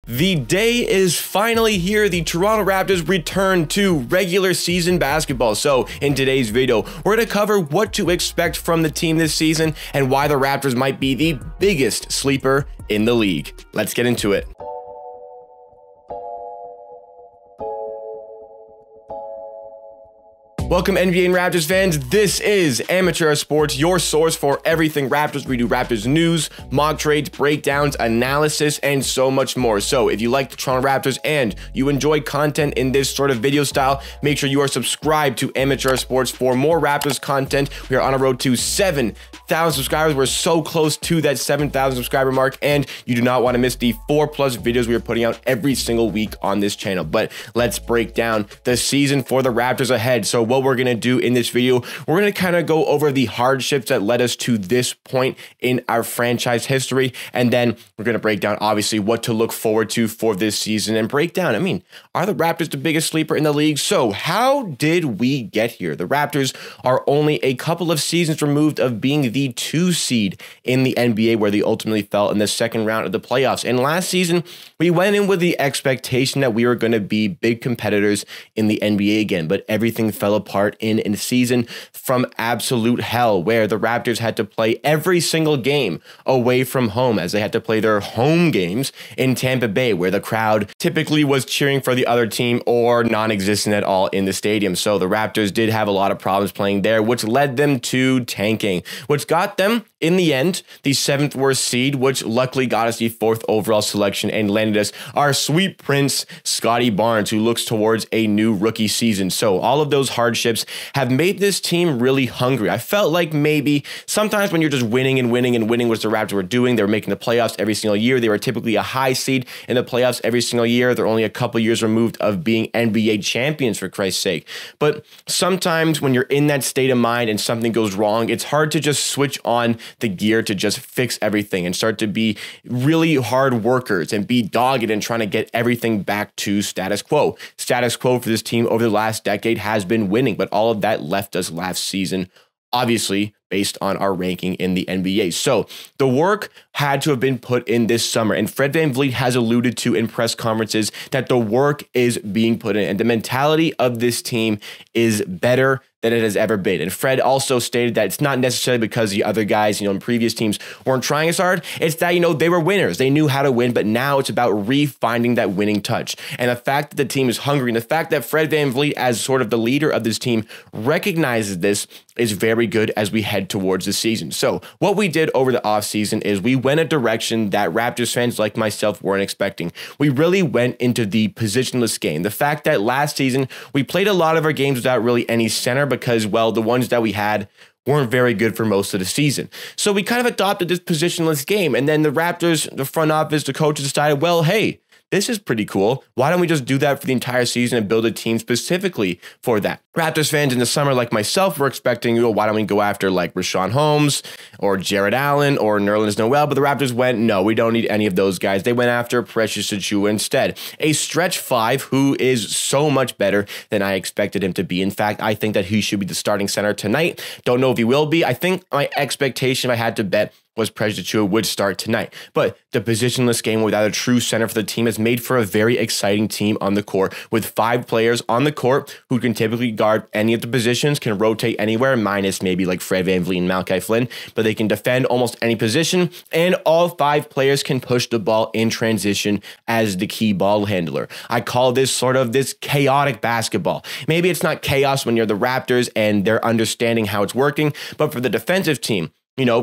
The day is finally here. The Toronto Raptors return to regular season basketball. So in today's video, we're going to cover what to expect from the team this season and why the Raptors might be the biggest sleeper in the league. Let's get into it. Welcome NBA and Raptors fans. This is Amateur Sports, your source for everything Raptors. We do Raptors news, mock trades, breakdowns, analysis, and so much more. So if you like the Toronto Raptors and you enjoy content in this sort of video style, make sure you are subscribed to Amateur Sports for more Raptors content. We are on a road to 7,000 subscribers. We're so close to that 7,000 subscriber mark, and you do not want to miss the 4+ videos we are putting out every single week on this channel. But let's break down the season for the Raptors ahead. So what we're going to do in this video, we're going to kind of go over the hardships that led us to this point in our franchise history, and then we're going to break down obviously what to look forward to for this season and break down, are the Raptors the biggest sleeper in the league? So how did we get here? The Raptors are only a couple of seasons removed of being the 2 seed in the NBA, where they ultimately fell in the second round of the playoffs. And last season, we went in with the expectation that we were going to be big competitors in the NBA again, but everything fell apart in a season from absolute hell, where the Raptors had to play every single game away from home, as they had to play their home games in Tampa Bay, where the crowd typically was cheering for the other team or non-existent at all in the stadium. So the Raptors did have a lot of problems playing there, which led them to tanking, which got them in the end the 7th worst seed, which luckily got us the 4th overall selection and landed us our sweet prince Scottie Barnes, who looks towards a new rookie season. So all of those hardships have made this team really hungry. I felt like maybe sometimes when you're just winning and winning and winning, which the Raptors were doing, they were making the playoffs every single year. They were typically a high seed in the playoffs every single year. They're only a couple years removed of being NBA champions, for Christ's sake. But sometimes when you're in that state of mind and something goes wrong, it's hard to just switch on the gear to just fix everything and start to be really hard workers and be dogged and trying to get everything back to status quo. Status quo for this team over the last decade has been winning, but all of that left us last season, obviously based on our ranking in the NBA. So the work had to have been put in this summer, and Fred VanVleet has alluded to in press conferences that the work is being put in, and the mentality of this team is better than it has ever been. And Fred also stated that it's not necessarily because the other guys, in previous teams weren't trying as hard. It's that, they were winners. They knew how to win, but now it's about refinding that winning touch. And the fact that the team is hungry, and the fact that Fred VanVleet, as sort of the leader of this team, recognizes this is very good as we head towards the season. So what we did over the offseason is we went a direction that Raptors fans like myself weren't expecting. We really went into the positionless game. The fact that last season we played a lot of our games without really any center because, well, the ones that we had weren't very good for most of the season. So we kind of adopted this positionless game. And then the Raptors, the front office, the coaches decided, well, hey, this is pretty cool. Why don't we just do that for the entire season and build a team specifically for that? Raptors fans in the summer, like myself, were expecting, why don't we go after like Richaun Holmes or Jared Allen or Nerlens Noel? But the Raptors went, no, we don't need any of those guys. They went after Precious Achiuwa instead. A stretch 5 who is so much better than I expected him to be. In fact, I think that he should be the starting center tonight. Don't know if he will be. I think my expectation, if I had to bet, was Precious Achiuwa would start tonight. But the positionless game without a true center for the team has made for a very exciting team on the court, with 5 players on the court who can typically guard any of the positions, can rotate anywhere, minus maybe like Fred VanVleet and Malachi Flynn, but they can defend almost any position, and all 5 players can push the ball in transition as the key ball handler. I call this sort of this chaotic basketball. Maybe it's not chaos when you're the Raptors and they're understanding how it's working, but for the defensive team,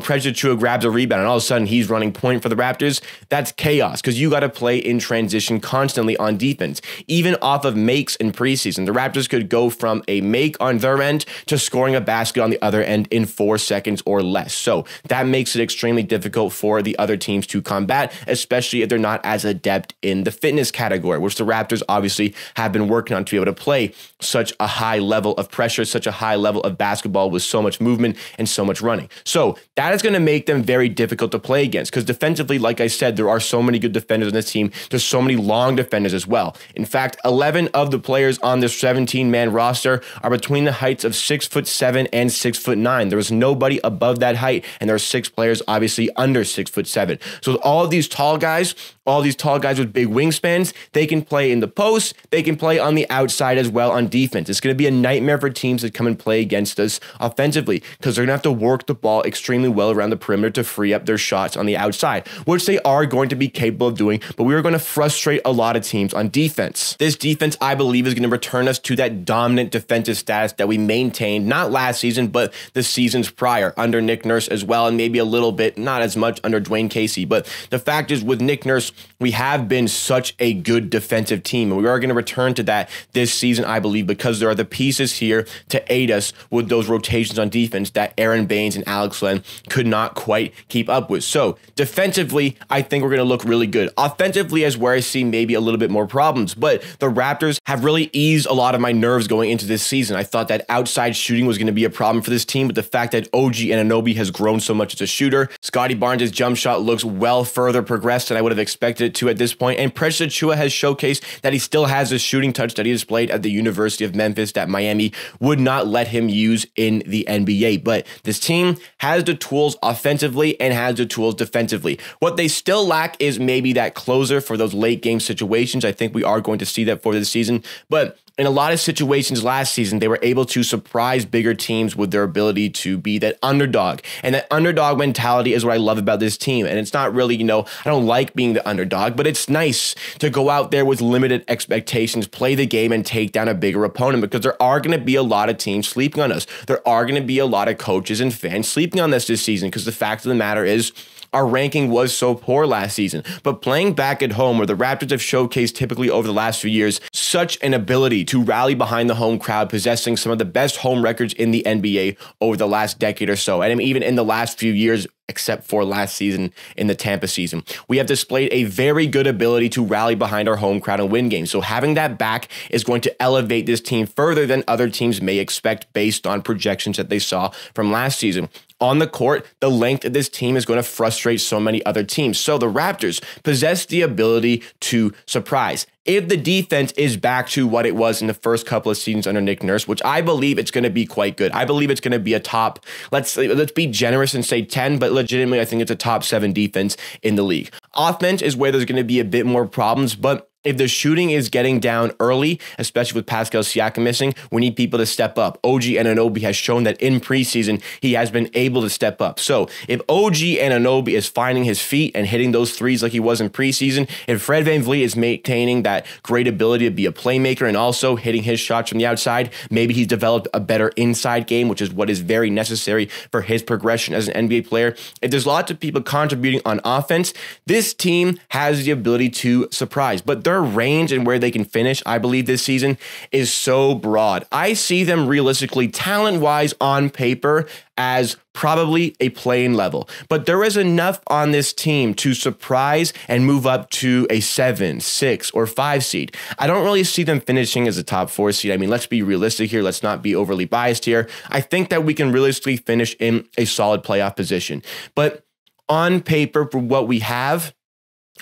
Precious Achiuwa grabs a rebound and all of a sudden he's running point for the Raptors. That's chaos because you got to play in transition constantly on defense. Even off of makes in preseason, the Raptors could go from a make on their end to scoring a basket on the other end in 4 seconds or less. So that makes it extremely difficult for the other teams to combat, especially if they're not as adept in the fitness category, which the Raptors obviously have been working on to be able to play such a high level of pressure, such a high level of basketball with so much movement and so much running. So that is going to make them very difficult to play against because defensively, like I said, there are so many good defenders on this team. There's so many long defenders as well. In fact, 11 of the players on this 17-man roster are between the heights of 6'7" and 6'9". There is nobody above that height, and there are 6 players obviously under 6'7". So with all of these tall guys, all these tall guys with big wingspans. They can play in the post. They can play on the outside as well on defense. It's going to be a nightmare for teams that come and play against us offensively because they're going to have to work the ball extremely well around the perimeter to free up their shots on the outside, which they are going to be capable of doing, but we are going to frustrate a lot of teams on defense. This defense, I believe, is going to return us to that dominant defensive status that we maintained, not last season, but the seasons prior under Nick Nurse as well, and maybe a little bit, not as much under Dwayne Casey. But the fact is, with Nick Nurse, we have been such a good defensive team, and we are going to return to that this season, I believe, because there are the pieces here to aid us with those rotations on defense that Aaron Baines and Alex Len could not quite keep up with. So defensively, I think we're going to look really good. Offensively is where I see maybe a little bit more problems, but the Raptors have really eased a lot of my nerves going into this season. I thought that outside shooting was going to be a problem for this team, but the fact that OG Anunoby has grown so much as a shooter, Scottie Barnes' jump shot looks well further progressed than I would have expected it to at this point, and Precious Achiuwa has showcased that he still has a shooting touch that he displayed at the University of Memphis that Miami would not let him use in the NBA. But this team has the tools offensively and has the tools defensively. What they still lack is maybe that closer for those late game situations. I think we are going to see that for this season, but in a lot of situations last season, they were able to surprise bigger teams with their ability to be that underdog. And that underdog mentality is what I love about this team. And it's not really, I don't like being the underdog, but it's nice to go out there with limited expectations, play the game, and take down a bigger opponent, because there are going to be a lot of teams sleeping on us. There are going to be a lot of coaches and fans sleeping on us this season, because the fact of the matter is, our ranking was so poor last season, but playing back at home where the Raptors have showcased typically over the last few years such an ability to rally behind the home crowd, possessing some of the best home records in the NBA over the last decade or so, and even in the last few years, except for last season in the Tampa season. We have displayed a very good ability to rally behind our home crowd and win games. So having that back is going to elevate this team further than other teams may expect based on projections that they saw from last season. On the court, the length of this team is going to frustrate so many other teams. So the Raptors possess the ability to surprise. If the defense is back to what it was in the first couple of seasons under Nick Nurse, which I believe it's going to be quite good. I believe it's going to be a top, let's be generous and say 10, but legitimately I think it's a top 7 defense in the league. Offense is where there's going to be a bit more problems, but if the shooting is getting down early, especially with Pascal Siakam missing, we need people to step up. OG Anunoby has shown that in preseason, he has been able to step up. So if OG Anunoby is finding his feet and hitting those threes like he was in preseason, if Fred VanVleet is maintaining that great ability to be a playmaker and also hitting his shots from the outside, maybe he's developed a better inside game, which is what is very necessary for his progression as an NBA player. If there's lots of people contributing on offense, this team has the ability to surprise, but their range and where they can finish, I believe this season, is so broad. I see them realistically, talent-wise on paper, as probably a play-in level. But there is enough on this team to surprise and move up to a 7, 6, or 5 seed. I don't really see them finishing as a top 4 seed. I mean, let's be realistic here. Let's not be overly biased here. I think that we can realistically finish in a solid playoff position. But on paper, for what we have,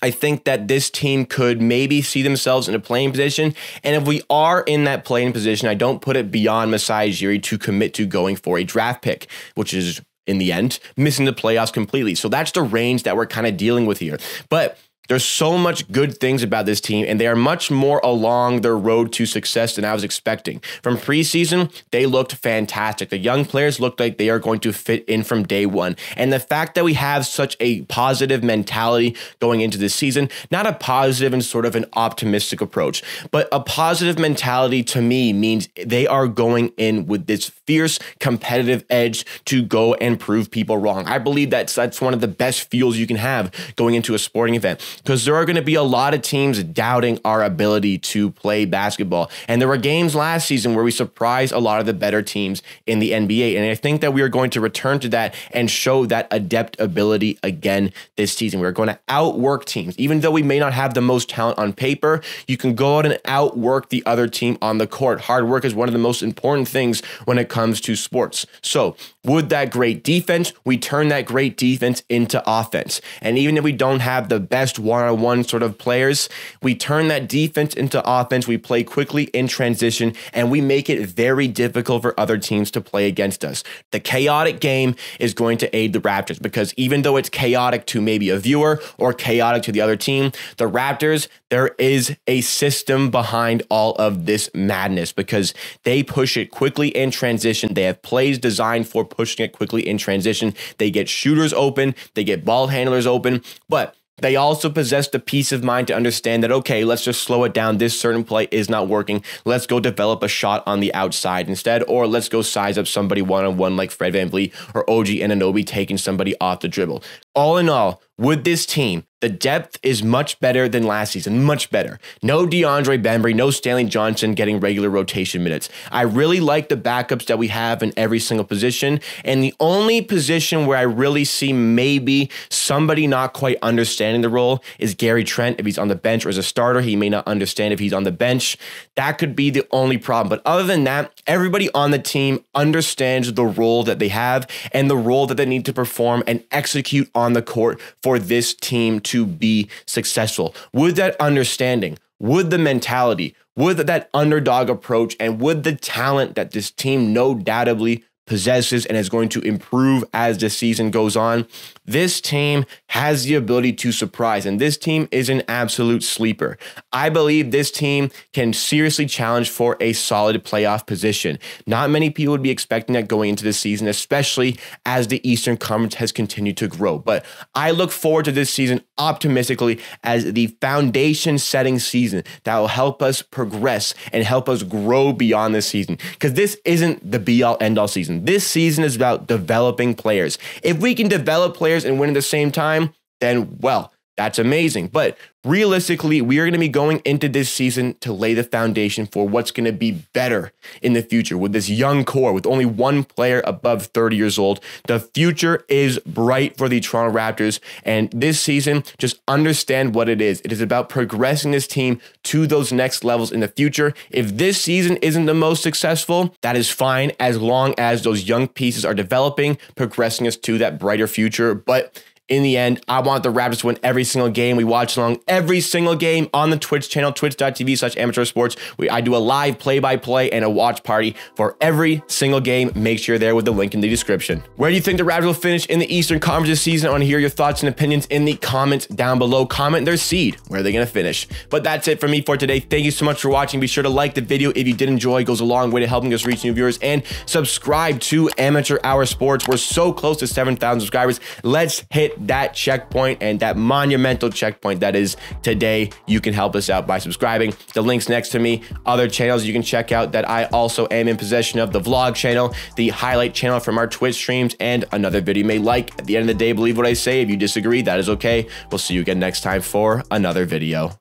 I think that this team could maybe see themselves in a playing position. And if we are in that playing position, I don't put it beyond Masai Ujiri to commit to going for a draft pick, which is, in the end, missing the playoffs completely. So that's the range that we're kind of dealing with here. But there's so much good things about this team, and they are much more along their road to success than I was expecting. From preseason, they looked fantastic. The young players looked like they are going to fit in from day one. And the fact that we have such a positive mentality going into this season, not a positive and sort of an optimistic approach, but a positive mentality to me means they are going in with this fierce competitive edge to go and prove people wrong. I believe that's one of the best fuels you can have going into a sporting event, because there are going to be a lot of teams doubting our ability to play basketball. And there were games last season where we surprised a lot of the better teams in the NBA. And I think that we are going to return to that and show that adept ability again this season. We're going to outwork teams. Even though we may not have the most talent on paper, you can go out and outwork the other team on the court. Hard work is one of the most important things when it comes to sports. So with that great defense, we turn that great defense into offense. And even if we don't have the best one-on-one sort of players. We turn that defense into offense. We play quickly in transition, and we make it very difficult for other teams to play against us. The chaotic game is going to aid the Raptors because even though it's chaotic to maybe a viewer or chaotic to the other team, the Raptors, there is a system behind all of this madness because they push it quickly in transition. They have plays designed for pushing it quickly in transition. They get shooters open, they get ball handlers open, but they also possess the peace of mind to understand that, okay, let's just slow it down. This certain play is not working. Let's go develop a shot on the outside instead, or let's go size up somebody one-on-one like Fred VanVleet or OG Anunoby taking somebody off the dribble. All in all, with this team, the depth is much better than last season, much better. No DeAndre Bembry, no Stanley Johnson getting regular rotation minutes. I really like the backups that we have in every single position, and the only position where I really see maybe somebody not quite understanding the role is Gary Trent. If he's on the bench or as a starter, he may not understand if he's on the bench. That could be the only problem. But other than that, everybody on the team understands the role that they have and the role that they need to perform and execute on the court for this team to be successful. With that understanding, with the mentality, with that underdog approach, and with the talent that this team no doubtably possesses and is going to improve as the season goes on, this team has the ability to surprise, and this team is an absolute sleeper. I believe this team can seriously challenge for a solid playoff position. Not many people would be expecting that going into this season, especially as the Eastern Conference has continued to grow. But I look forward to this season optimistically as the foundation-setting season that will help us progress and help us grow beyond this season, because this isn't the be-all, end-all season. This season is about developing players. If we can develop players and win at the same time, then, well, that's amazing. But realistically, we are going to be going into this season to lay the foundation for what's going to be better in the future. With this young core, with only one player above 30 years old, the future is bright for the Toronto Raptors. And this season, just understand what it is. It is about progressing this team to those next levels in the future. If this season isn't the most successful, that is fine, as long as those young pieces are developing, progressing us to that brighter future. But in the end, I want the Raptors to win every single game. We watch along every single game on the Twitch channel, twitch.tv/amateursports. I do a live play-by-play and a watch party for every single game. Make sure you're there with the link in the description. Where do you think the Raptors will finish in the Eastern Conference this season? I want to hear your thoughts and opinions in the comments down below. Comment their seed. Where are they going to finish? But that's it for me for today. Thank you so much for watching. Be sure to like the video if you did enjoy. It goes a long way to helping us reach new viewers. And subscribe to Amateur Hour Sports. We're so close to 7,000 subscribers. Let's hit that checkpoint, and that monumental checkpoint that is today. You can help us out by subscribing. The link's next to me. Other channels you can check out that I also am in possession of: the vlog channel, the highlight channel from our Twitch streams, and another video you may like. At the end of the day, believe what I say. If you disagree, that is okay. We'll see you again next time for another video.